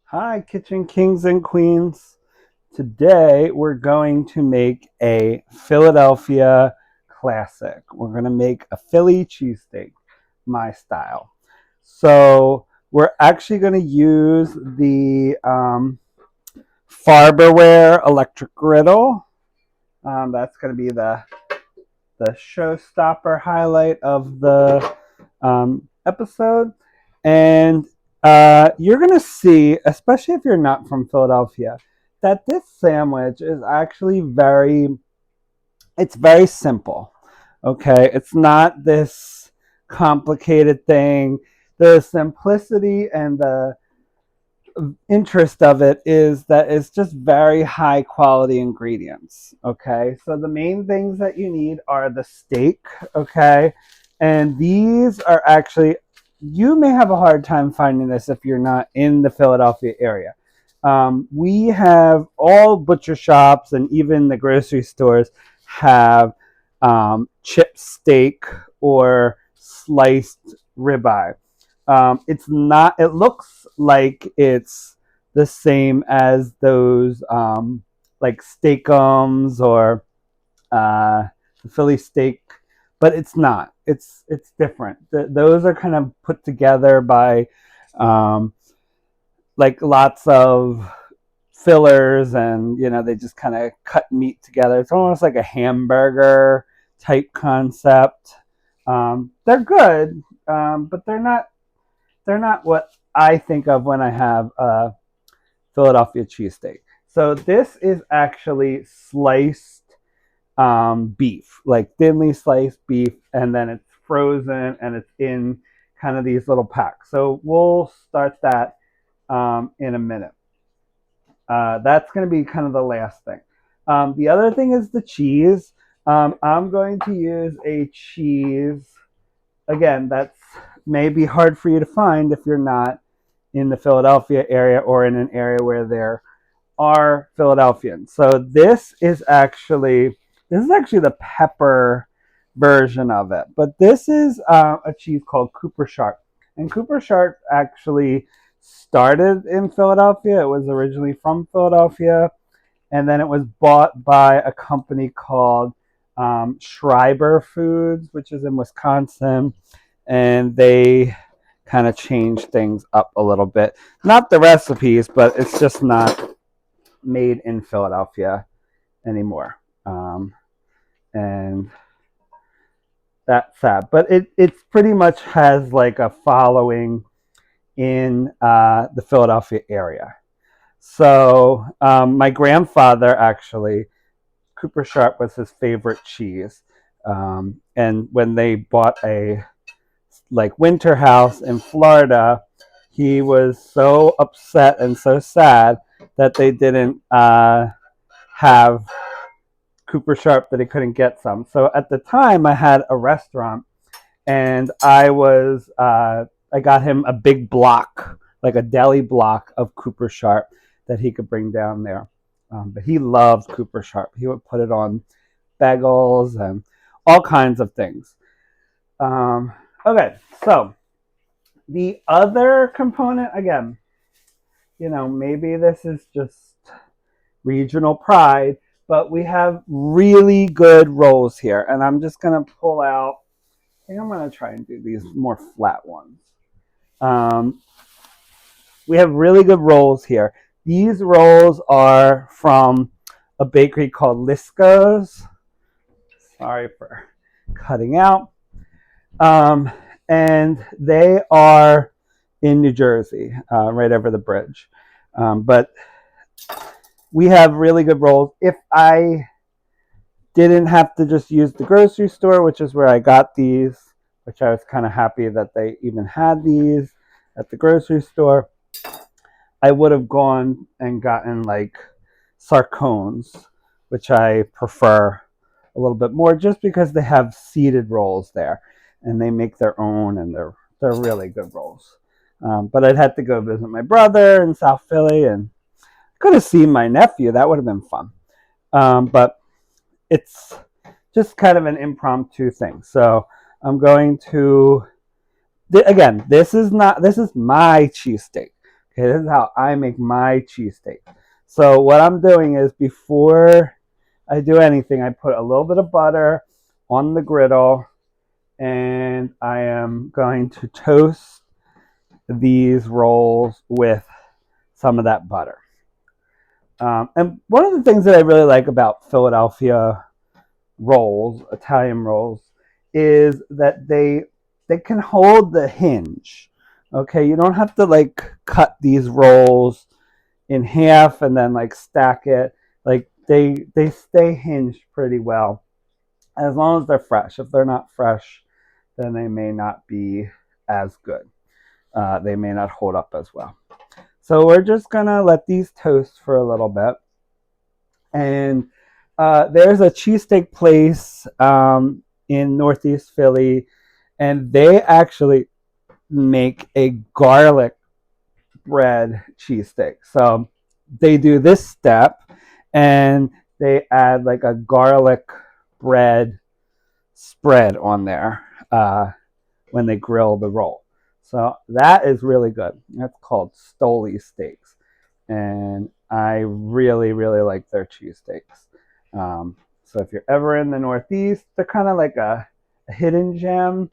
Hi, Kitchen Kings and Queens. Today we're going to make a Philadelphia classic. We're going to make a Philly cheesesteak, my style. So we're actually going to use the Farberware electric griddle. That's going to be the showstopper highlight of the episode. And you're going to see, especially if you're not from Philadelphia, that this sandwich is actually it's very simple. Okay. It's not this complicated thing. The simplicity and the interest of it is that it's just very high quality ingredients. Okay, so the main things that you need are the steak. Okay, and these are actually, you may have a hard time finding this if you're not in the Philadelphia area. We have all butcher shops and even the grocery stores have chip steak or sliced ribeye. It's not. It looks like it's the same as those like steakums or the Philly steak, but it's not. It's different. Those are kind of put together by um, like lots of fillers, and they just kind of cut meat together. It's almost like a hamburger type concept. They're good, but they're not what I think of when I have a Philadelphia cheesesteak. So this is actually sliced beef, like thinly sliced beef, and then it's frozen and it's in kind of these little packs. So we'll start that in a minute. That's going to be kind of the last thing. The other thing is the cheese. I'm going to use a cheese. Again, that's maybe hard for you to find if you're not in the Philadelphia area or in an area where there are Philadelphians. So this is actually the pepper version of it, but this is a cheese called Cooper Sharp, and Cooper Sharp actually started in Philadelphia. It was originally from Philadelphia, and then it was bought by a company called Schreiber Foods, which is in Wisconsin, and they kind of changed things up a little bit. Not the recipes, but it's just not made in Philadelphia anymore. And that's sad, but it's pretty much has like a following in the Philadelphia area. So my grandfather actually, Cooper Sharp was his favorite cheese. And when they bought a like winter house in Florida, he was so upset and so sad that they didn't have Cooper Sharp, that he couldn't get some. So at the time, I had a restaurant, and I got him a big block, like a deli block of Cooper Sharp that he could bring down there. But he loved Cooper Sharp. He would put it on bagels and all kinds of things. Um, okay, so the other component, again, maybe this is just regional pride, but we have really good rolls here. And I'm just going to pull out, I think I'm going to try and do these more flat ones. Um, we have really good rolls here. These rolls are from a bakery called Lisco's. Sorry for cutting out. And they are in New Jersey, right over the bridge. But we have really good rolls. If I didn't have to just use the grocery store, which is where I got these, which I was kind of happy that they even had these at the grocery store, I would have gone and gotten like Sarcones, which I prefer a little bit more just because they have seeded rolls there and they make their own, and they're really good rolls. But I'd had to go visit my brother in South Philly, and could have seen my nephew. That would have been fun. But it's just kind of an impromptu thing. So I'm going to, again, this is my cheesesteak. Okay, this is how I make my cheesesteak. So what I'm doing is before I do anything, I put a little bit of butter on the griddle, and I am going to toast these rolls with some of that butter. And one of the things that I really like about Philadelphia rolls, Italian rolls, is that they can hold the hinge. Okay, you don't have to like cut these rolls in half and then like stack it. Like they stay hinged pretty well as long as they're fresh. If they're not fresh, then they may not be as good. They may not hold up as well. So we're just gonna let these toast for a little bit. And there's a cheesesteak place in Northeast Philly, and they actually make a garlic bread cheesesteak. So they do this step, and they add like a garlic bread spread on there when they grill the roll. So that is really good. That's called Stoli Steaks, and I really, really like their cheesesteaks. So if you're ever in the Northeast, they're kind of like a hidden gem.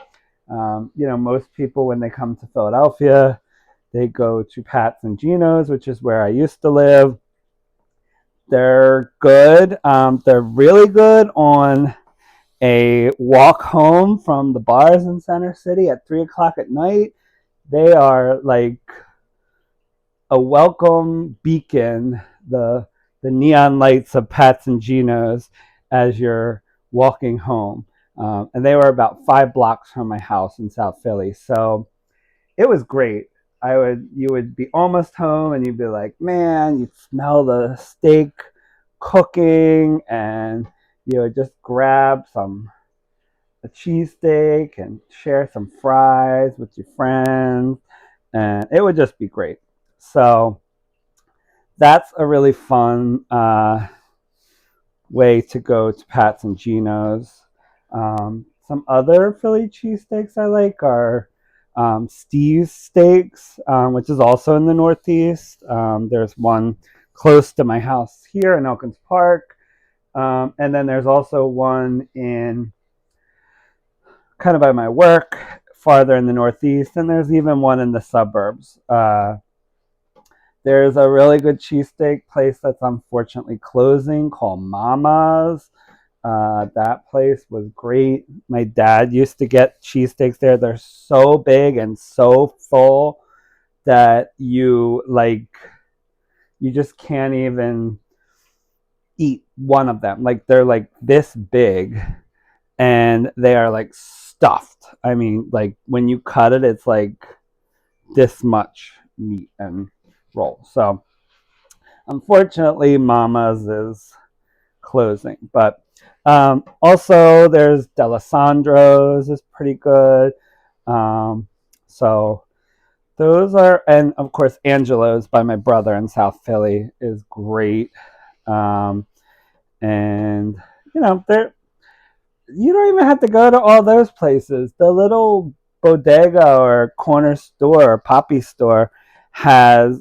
Most people when they come to Philadelphia, they go to Pat's and Gino's, which is where I used to live. They're good. They're really good on a walk home from the bars in Center City at 3 o'clock at night. They are like a welcome beacon, the neon lights of Pat's and Gino's as you're walking home. And they were about 5 blocks from my house in South Philly. So it was great. You would be almost home and you'd be like, man, you'd smell the steak cooking, and you would just grab a cheesesteak and share some fries with your friends, and it would just be great. So that's a really fun way to go to Pat's and Gino's. Some other Philly cheesesteaks I like are Steve's Steaks, which is also in the Northeast. There's one close to my house here in Elkins Park. And then there's also one in kind of by my work farther in the Northeast. And there's even one in the suburbs. There's a really good cheesesteak place that's unfortunately closing called Mama's. That place was great. My dad used to get cheesesteaks there. They're so big and so full that you just can't even eat one of them. Like they're like this big and they are like stuffed. I mean, like when you cut it, it's like this much meat and roll. So unfortunately, Mama's is closing. But also there's D'Alessandro's is pretty good. So those are, and of course Angelo's by my brother in South Philly is great. And you don't even have to go to all those places. The little bodega or corner store or poppy store has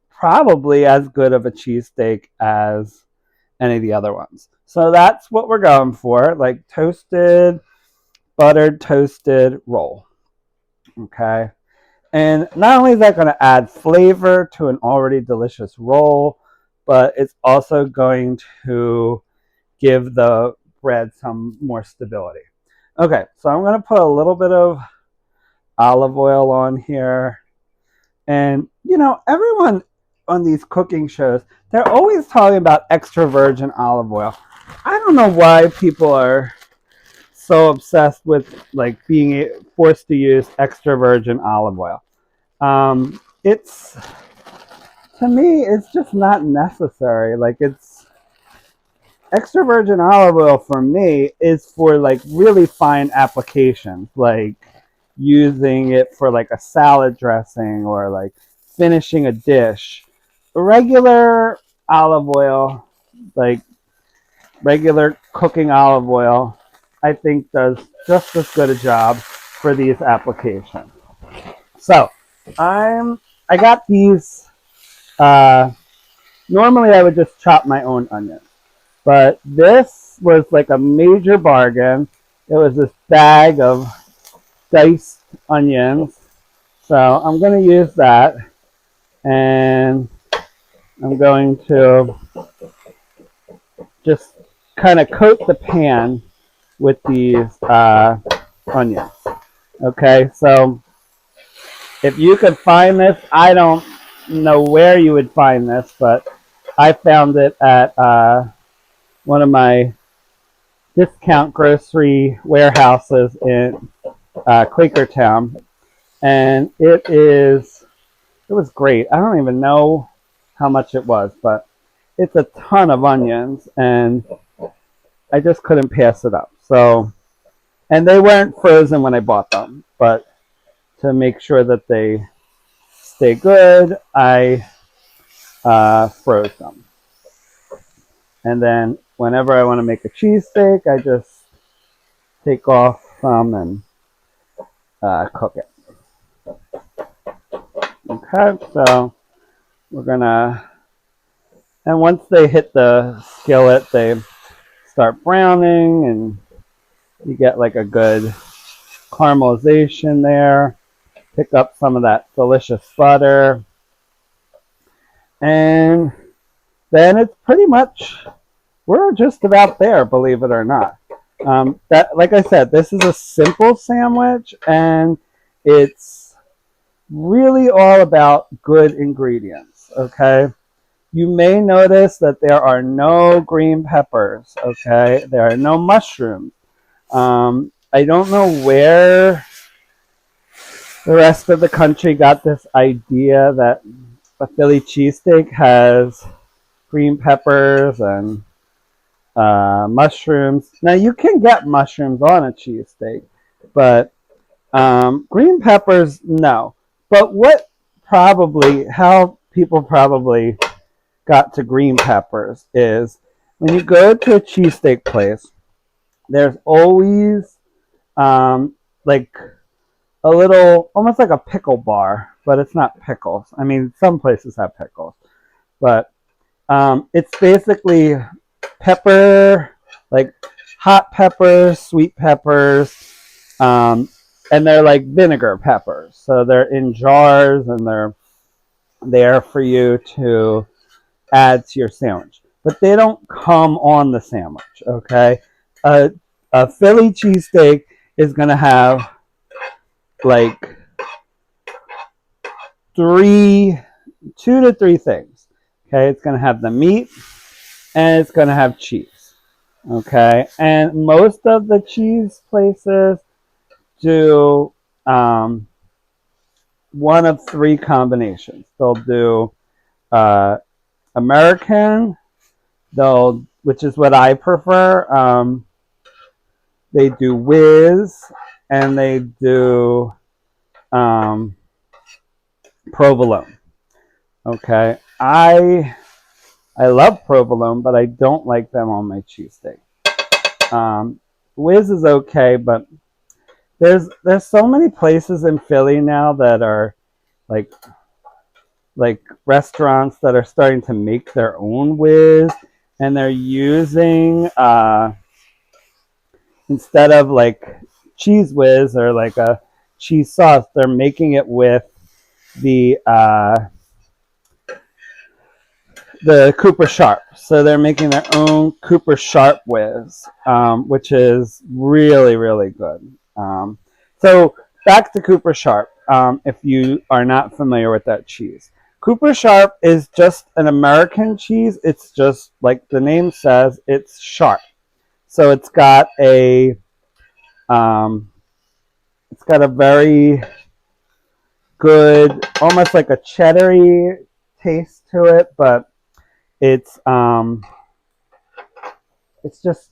probably as good of a cheesesteak as any of the other ones. So that's what we're going for, like buttered toasted roll. Okay. And not only is that going to add flavor to an already delicious roll, but it's also going to give the bread some more stability. Okay, so I'm going to put a little bit of olive oil on here. And, everyone on these cooking shows, they're always talking about extra virgin olive oil. I don't know why people are so obsessed with like being forced to use extra virgin olive oil. To me, it's just not necessary. Like it's extra virgin olive oil for me is for like really fine applications, like using it for like a salad dressing or like finishing a dish. Regular olive oil, like regular cooking olive oil, I think does just as good a job for these applications. So I'm I got these. Normally, I would just chop my own onions, but this was like a major bargain. It was this bag of diced onions, so I'm going to use that, and I'm going to just kind of coat the pan with these onions. Okay, so if you could find this, I don't know where you would find this, but I found it at one of my discount grocery warehouses in Quakertown, and it was great. I don't even know how much it was, but it's a ton of onions, and I just couldn't pass it up. So, and they weren't frozen when I bought them, but to make sure that they stay good, I froze them. And then whenever I want to make a cheesesteak, I just take off some and cook it. Okay, so we're gonna, and once they hit the skillet, they start browning and you get like a good caramelization there. Pick up some of that delicious butter. And then it's pretty much, we're just about there, believe it or not. That, like I said, this is a simple sandwich, and it's really all about good ingredients, okay? You may notice that there are no green peppers, okay? There are no mushrooms. I don't know where the rest of the country got this idea that a Philly cheesesteak has green peppers and mushrooms. Now, you can get mushrooms on a cheesesteak, but green peppers, no. But how people probably got to green peppers is when you go to a cheesesteak place, there's always like a little, almost like a pickle bar, but it's not pickles. I mean, some places have pickles, but it's basically pepper, like hot peppers, sweet peppers, and they're like vinegar peppers. So they're in jars and they're there for you to add to your sandwich. But they don't come on the sandwich, okay? A Philly cheesesteak is going to have like 2 to 3 things. Okay, it's going to have the meat and it's going to have cheese. Okay, and most of the cheese places do one of 3 combinations. They'll do American, which is what I prefer. They do whiz, and they do provolone. Okay, I love provolone, but I don't like them on my cheesesteak. Whiz is okay, but there's so many places in Philly now that are like restaurants that are starting to make their own whiz, and they're using instead of like cheese whiz or like a cheese sauce, they're making it with the Cooper Sharp. So they're making their own Cooper Sharp whiz, which is really, really good. So back to Cooper Sharp, if you are not familiar with that cheese. Cooper Sharp is just an American cheese. It's just like the name says, it's sharp. So it's got a very good, almost like a cheddar-y taste to it, but it's just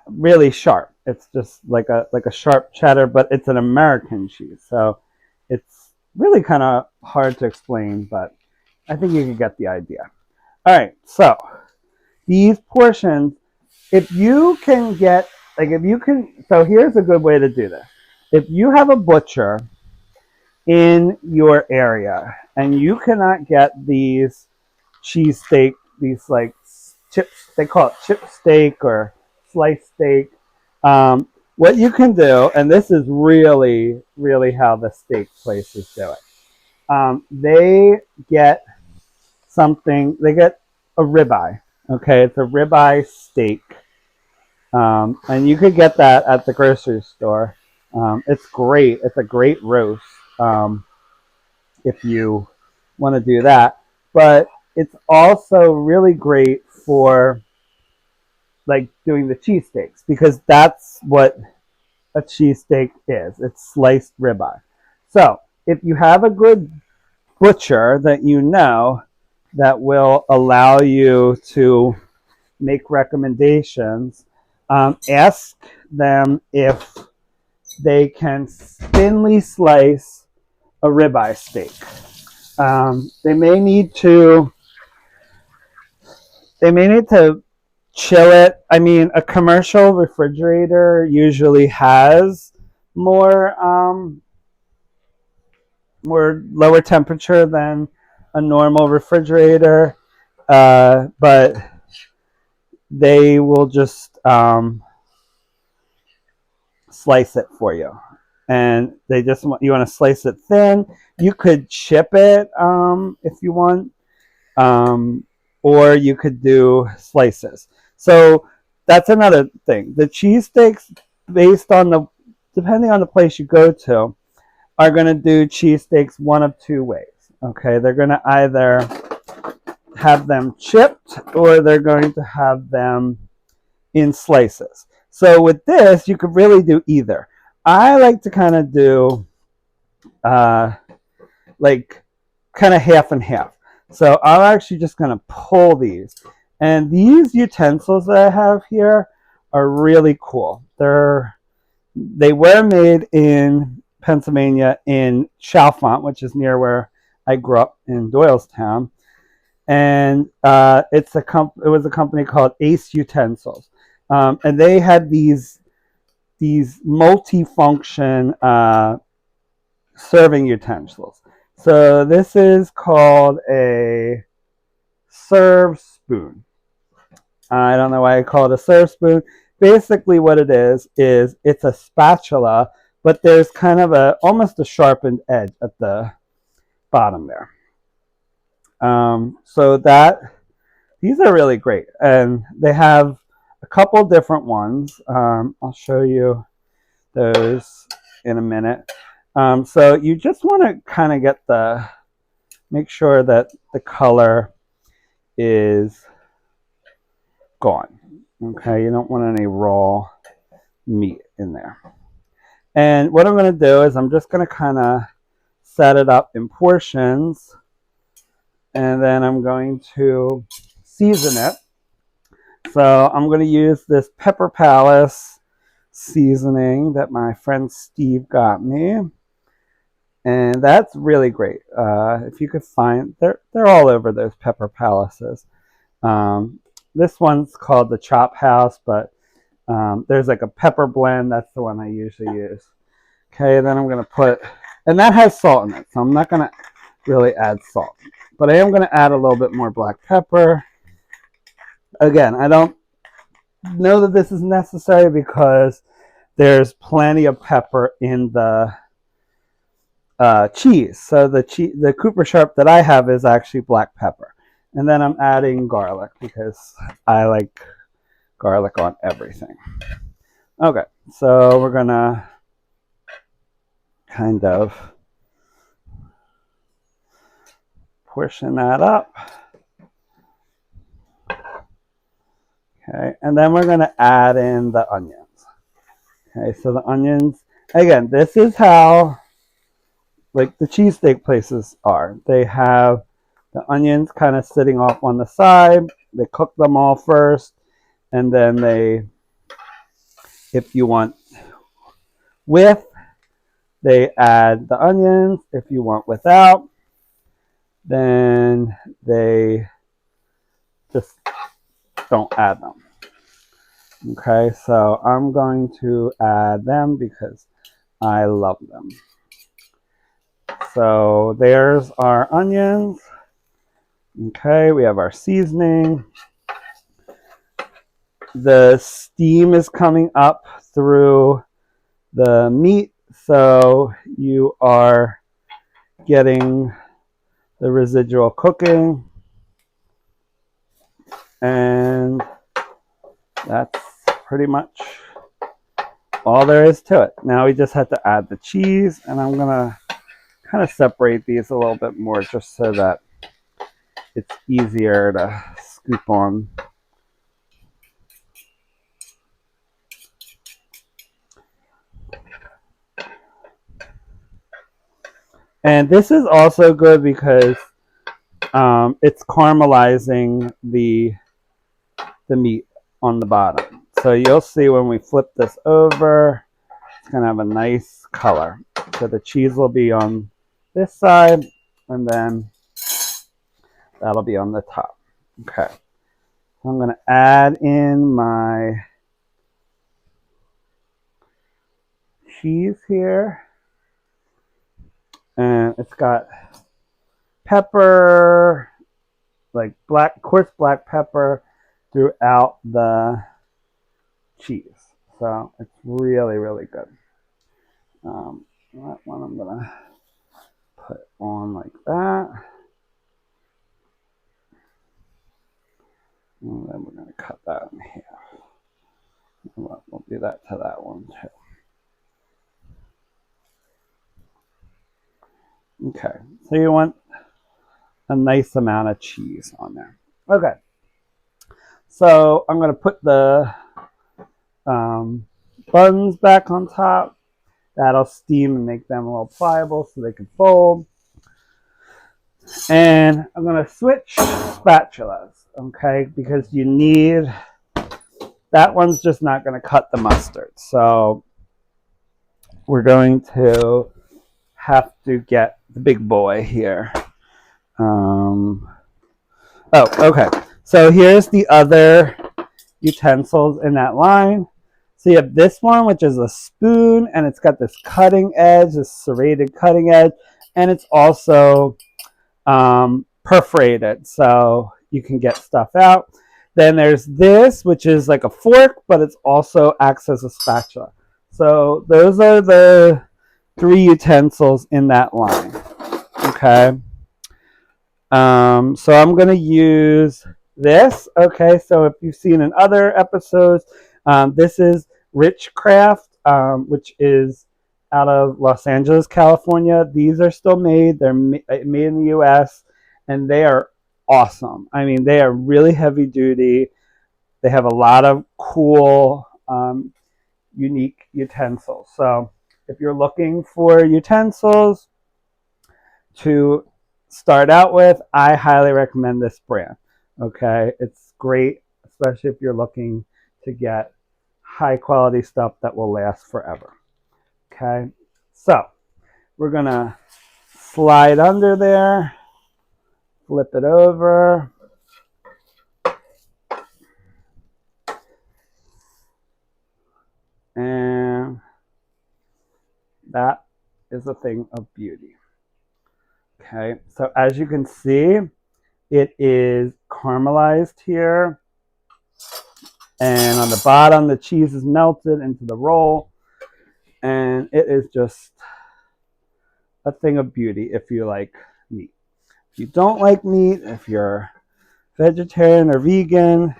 really sharp. It's just like a sharp cheddar, but it's an American cheese, so it's really kind of hard to explain, but I think you can get the idea. All right, so these portions, if you can get, like if you can, so here's a good way to do this. If you have a butcher in your area. And you cannot get these cheesesteak, these like chips, they call it chip steak or slice steak. What you can do, and this is really, really how the steak places do it. They get they get a ribeye. Okay, it's a ribeye steak. And you could get that at the grocery store. It's great. It's a great roast if you want to do that. But it's also really great for like doing the cheesesteaks because that's what a cheesesteak is. It's sliced ribeye. So if you have a good butcher that you know that will allow you to make recommendations, ask them if they can thinly slice a ribeye steak. They may need to chill it. I mean, a commercial refrigerator usually has more more lower temperature than a normal refrigerator, but they will just slice it for you. And they just want you want to slice it thin. You could chip it if you want, or you could do slices. So that's another thing. The cheesesteaks, based on the depending on the place you go to, are going to do cheesesteaks one of two ways. Okay, they're going to either have them chipped or they're going to have them in slices. So with this, you could really do either. I like to kind of do like kind of half and half. So I'm actually just going to pull these. And these utensils that I have here are really cool. They were made in Pennsylvania in Chalfont, which is near where I grew up in Doylestown. And it was a company called Ace Utensils. And they had these multi-function serving utensils. So this is called a serve spoon. I don't know why I call it a serve spoon. Basically what it is it's a spatula, but there's kind of almost a sharpened edge at the bottom there. So these are really great. And they have a couple different ones. I'll show you those in a minute. So you just want to kind of make sure that the color is gone. Okay, you don't want any raw meat in there. And what I'm going to do is I'm just going to kind of set it up in portions, and then I'm going to season it. So I'm going to use this Pepper Palace seasoning that my friend Steve got me. And that's really great. If you could find, they're all over those Pepper Palaces. This one's called the Chop House, but there's like a pepper blend. That's the one I usually use. Okay, then I'm going to put, and that has salt in it, so I'm not going to really add salt. But I am going to add a little bit more black pepper. Again, I don't know that this is necessary because there's plenty of pepper in the cheese. So the Cooper Sharp that I have is actually black pepper. And then I'm adding garlic because I like garlic on everything. Okay, so we're going to kind of portion that up. Okay, and then we're going to add in the onions. Okay, so the onions, again, this is how like the cheesesteak places are. They have the onions kind of sitting off on the side. They cook them all first, and then if you want with, they add the onions. If you want without, then they just don't add them. Okay, so I'm going to add them because I love them. So there's our onions. Okay, we have our seasoning. The steam is coming up through the meat, so you are getting the residual cooking, and that's pretty much all there is to it. Now we just have to add the cheese, and I'm gonna kind of separate these a little bit more just so that it's easier to scoop on. And this is also good because it's caramelizing the meat on the bottom. So you'll see when we flip this over, it's going to have a nice color. So the cheese will be on this side, and then that'll be on the top. Okay. So I'm going to add in my cheese here. And it's got pepper, like coarse black pepper throughout the cheese. So it's really, really good. That one I'm going to put on like that. And then we're going to cut that in half. We'll do that to that one too. Okay, so you want a nice amount of cheese on there. Okay, so I'm going to put the buns back on top. That'll steam and make them a little pliable so they can fold. And I'm going to switch spatulas, okay, because you need, that one's just not going to cut the mustard. So we're going to have to get the big boy here. Oh, okay. So here's the other utensils in that line. So you have this one, which is a spoon, and it's got this cutting edge, this serrated cutting edge, and it's also perforated, so you can get stuff out. Then there's this, which is like a fork, but it also acts as a spatula. So those are the 3 utensils in that line. Okay. So I'm going to use this. Okay, so if you've seen in other episodes, this is Rich Craft, which is out of Los Angeles, California. These are still made. They're made in the U.S., and they are awesome. I mean, they are really heavy duty. They have a lot of cool, unique utensils. So if you're looking for utensils to start out with, I highly recommend this brand. Okay, it's great, especially if you're looking to get high quality stuff that will last forever. Okay, so we're gonna slide under there, flip it over, and that is a thing of beauty. Okay, so as you can see, it is caramelized here, and on the bottom the cheese is melted into the roll, and it is just a thing of beauty if you like meat. If you don't like meat, if you're vegetarian or vegan,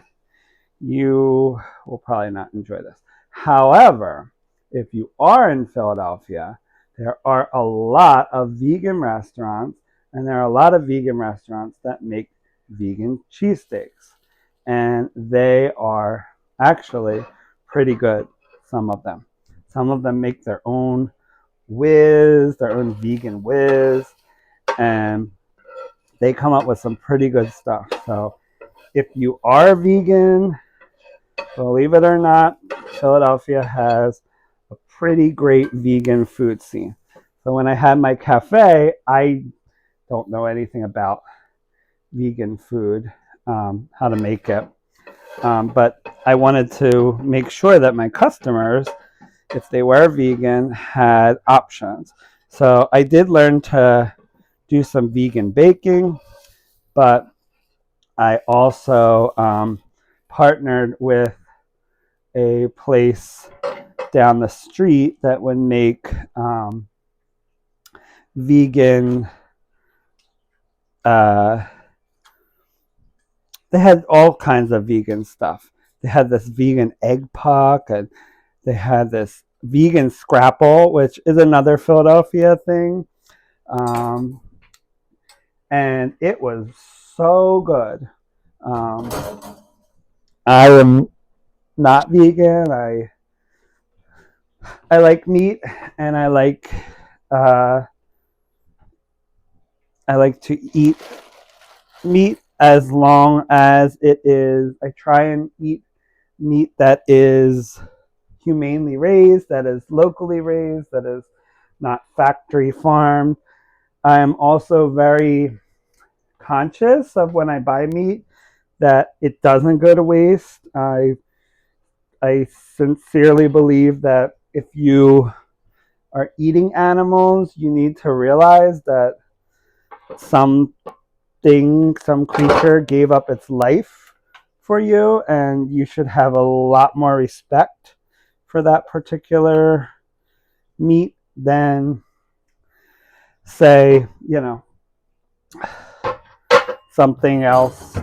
you will probably not enjoy this. However, if you are in Philadelphia, there are a lot of vegan restaurants, and there are a lot of vegan restaurants that make vegan cheesesteaks. And they are actually pretty good, some of them. Some of them make their own whiz, their own vegan whiz, and they come up with some pretty good stuff. So if you are vegan, believe it or not, Philadelphia has a pretty great vegan food scene. So when I had my cafe, I don't know anything about vegan food, how to make it. But I wanted to make sure that my customers, if they were vegan, had options. So I did learn to do some vegan baking, but I also partnered with a place down the street that would make vegan. Uh, they had all kinds of vegan stuff. They had this vegan egg puck, and they had this vegan scrapple, which is another Philadelphia thing. Um, and it was so good. Um, I am not vegan. I like meat, and uh, I like to eat meat as long as it is. I try and eat meat that is humanely raised, that is locally raised, that is not factory farmed. I am also very conscious of when I buy meat that it doesn't go to waste. I sincerely believe that if you are eating animals, you need to realize that some some creature gave up its life for you, and you should have a lot more respect for that particular meat than, say, something else.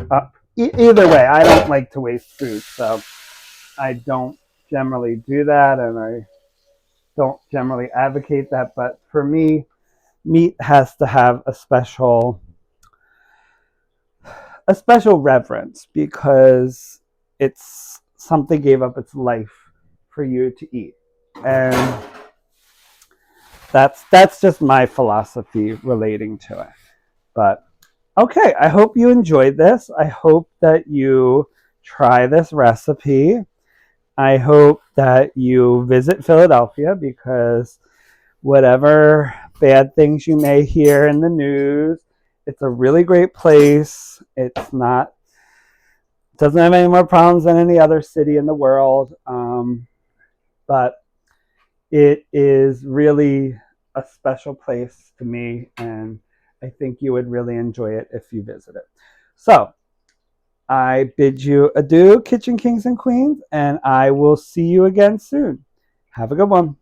Either way, I don't like to waste food, so I don't generally do that, and I don't generally advocate that. But for me, meat has to have a special reverence because it's something gave up its life for you to eat, and that's just my philosophy relating to it. But okay, I hope you enjoyed this. I hope that you try this recipe. I hope that you visit Philadelphia because whatever bad things you may hear in the news, it's a really great place. It's not doesn't have any more problems than any other city in the world, but it is really a special place to me, and I think you would really enjoy it if you visit it. So I bid you adieu, Kitchen Kings and Queens, and I will see you again soon. Have a good one.